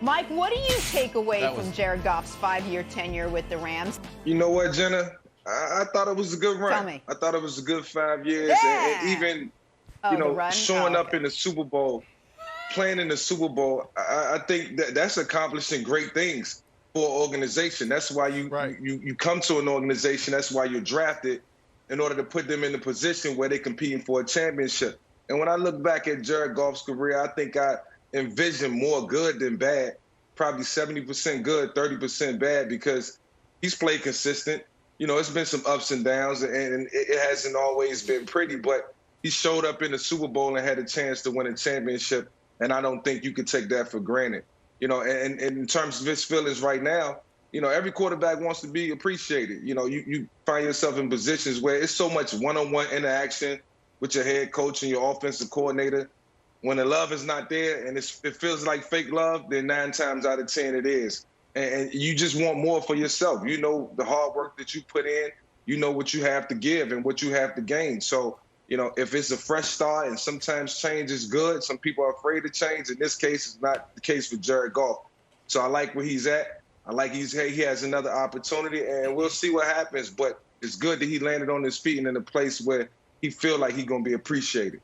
Mike, what do you take away from Jared Goff's 5-year tenure with the Rams? You know what, Jenna? I thought it was a good run. Tell me. I thought it was a good 5 years. Yeah. And even, showing up in the Super Bowl, playing in the Super Bowl, I think that's accomplishing great things for an organization. That's why you come to an organization. That's why you're drafted, in order to put them in a position where they're competing for a championship. And when I look back at Jared Goff's career, I think I envision more good than bad, probably 70% good, 30% bad, because he's played consistent. You know, it's been some ups and downs, and it hasn't always been pretty, but he showed up in the Super Bowl and had a chance to win a championship, and I don't think you could take that for granted. You know, and in terms of his feelings right now, you know, every quarterback wants to be appreciated. You know, you find yourself in positions where it's so much one-on-one interaction with your head coach and your offensive coordinator. When the love is not there and it feels like fake love, then 9 times out of 10 it is. And you just want more for yourself. You know the hard work that you put in. You know what you have to give and what you have to gain. So, you know, if it's a fresh start, and sometimes change is good, some people are afraid to change. In this case, it's not the case for Jared Goff. So I like where he's at. I like he has another opportunity, and we'll see what happens. But it's good that he landed on his feet and in a place where he feel like he's going to be appreciated.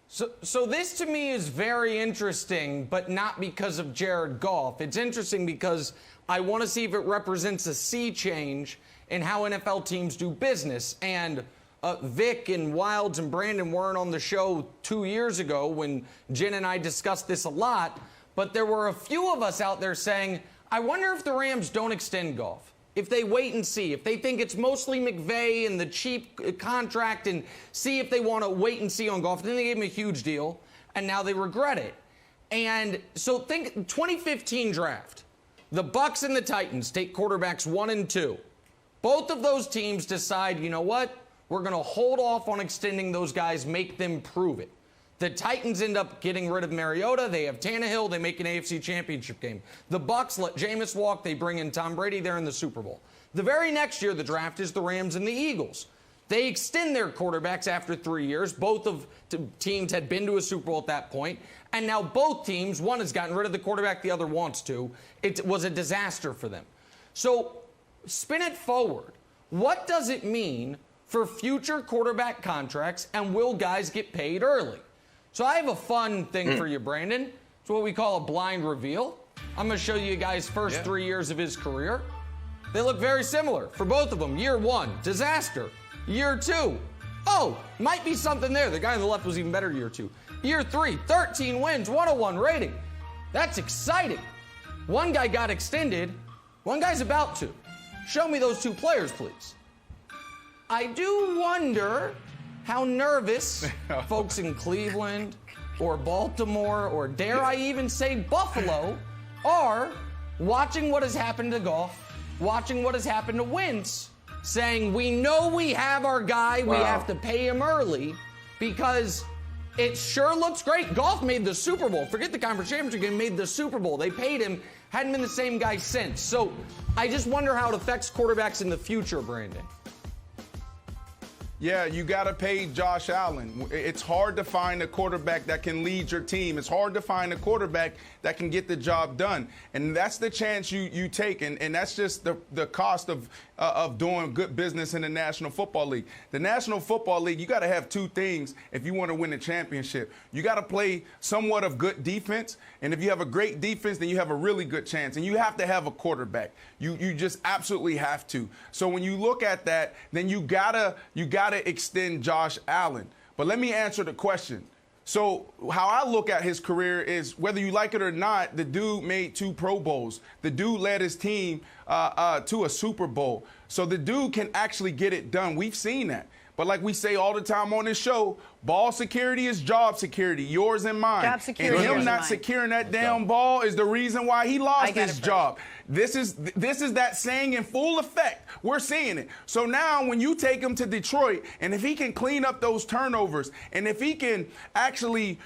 So this to me is very interesting, but not because of Jared Goff. It's interesting because I want to see if it represents a sea change in how NFL teams do business. And Vick and Wilds and Brandon weren't on the show 2 years ago when Jen and I discussed this a lot, but there were a few of us out there saying, I wonder if the Rams don't extend Goff, if they wait and see, if they think it's mostly McVay and the cheap contract, and see if they want to wait and see on Goff. Then they gave him a huge deal, and now they regret it. And so think 2015 draft. The Bucs and the Titans take quarterbacks 1 and 2. Both of those teams decide, you know what? We're going to hold off on extending those guys, make them prove it. The Titans end up getting rid of Mariota. They have Tannehill. They make an AFC championship game. The Bucs let Jameis walk. They bring in Tom Brady. They're in the Super Bowl. The very next year, the draft is the Rams and the Eagles. They extend their quarterbacks after 3 years. Both of the teams had been to a Super Bowl at that point. And now both teams, one has gotten rid of the quarterback, the other wants to. It was a disaster for them. So spin it forward. What does it mean for future quarterback contracts, and will guys get paid early? So I have a fun thing for you, Brandon. It's what we call a blind reveal. I'm going to show you guys first 3 years of his career. They look very similar for both of them. Year 1, disaster. Year 2, might be something there. The guy on the left was even better year 2. Year 3, 13 wins, 101 rating. That's exciting. One guy got extended. One guy's about to. Show me those 2 players, please. I do wonder how nervous folks in Cleveland or Baltimore, or dare I even say Buffalo, are watching what has happened to Goff, watching what has happened to Wentz, saying, we know we have our guy, we have to pay him early, because it sure looks great. Goff made the Super Bowl. Forget the conference championship game, made the Super Bowl. They paid him, hadn't been the same guy since. So I just wonder how it affects quarterbacks in the future, Brandon. Yeah, you got to pay Josh Allen. It's hard to find a quarterback that can lead your team. It's hard to find a quarterback that can get the job done. And that's the chance you take. And that's just the cost of doing good business in the National Football League. The National Football League, you got to have 2 things if you want to win a championship. You got to play somewhat of good defense. And if you have a great defense, then you have a really good chance. And you have to have a quarterback. You just absolutely have to. So when you look at that, then you gotta extend Josh Allen. But let me answer the question. So how I look at his career is, whether you like it or not, the dude made 2 Pro Bowls. The dude led his team to a Super Bowl. So the dude can actually get it done. We've seen that. But like we say all the time on this show, ball security is job security, yours and mine. Job security, and him not securing that damn ball is the reason why he lost his job. This is that saying in full effect. We're seeing it. So now when you take him to Detroit, and if he can clean up those turnovers, and if he can actually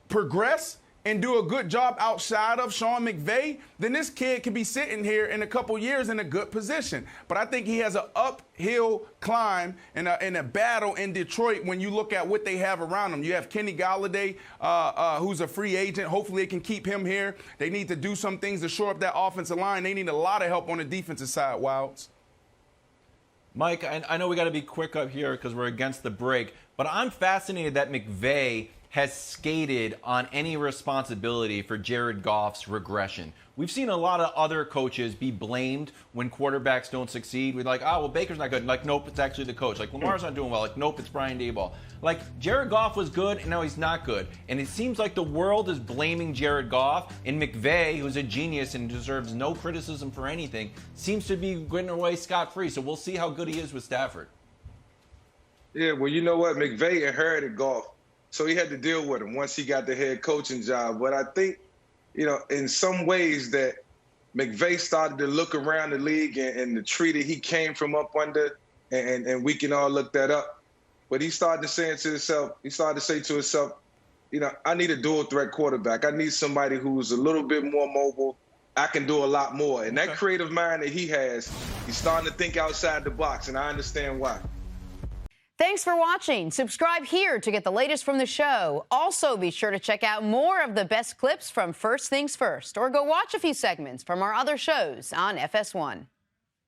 progress and do a good job outside of Sean McVay, then this kid could be sitting here in a couple years in a good position. But I think he has an uphill climb and a battle in Detroit when you look at what they have around him. You have Kenny Golladay, who's a free agent. Hopefully they can keep him here. They need to do some things to shore up that offensive line. They need a lot of help on the defensive side, Wilds. Mike, I know we got to be quick up here because we're against the break, but I'm fascinated that McVay has skated on any responsibility for Jared Goff's regression. We've seen a lot of other coaches be blamed when quarterbacks don't succeed. We're like, oh, well, Baker's not good. Like, nope, it's actually the coach. Like, Lamar's not doing well. Like, nope, it's Brian Daboll. Like, Jared Goff was good, and now he's not good. And it seems like the world is blaming Jared Goff, and McVay, who's a genius and deserves no criticism for anything, seems to be getting away scot-free. So we'll see how good he is with Stafford. Yeah, well, you know what? McVay inherited Goff, so he had to deal with him once he got the head coaching job. But I think, in some ways that McVay started to look around the league and the tree that he came from up under, and we can all look that up. But he started to say to himself, I need a dual threat quarterback. I need somebody who's a little bit more mobile. I can do a lot more. And that creative mind that he has, he's starting to think outside the box, and I understand why. Thanks for watching. Subscribe here to get the latest from the show. Also, be sure to check out more of the best clips from First Things First, or go watch a few segments from our other shows on FS1.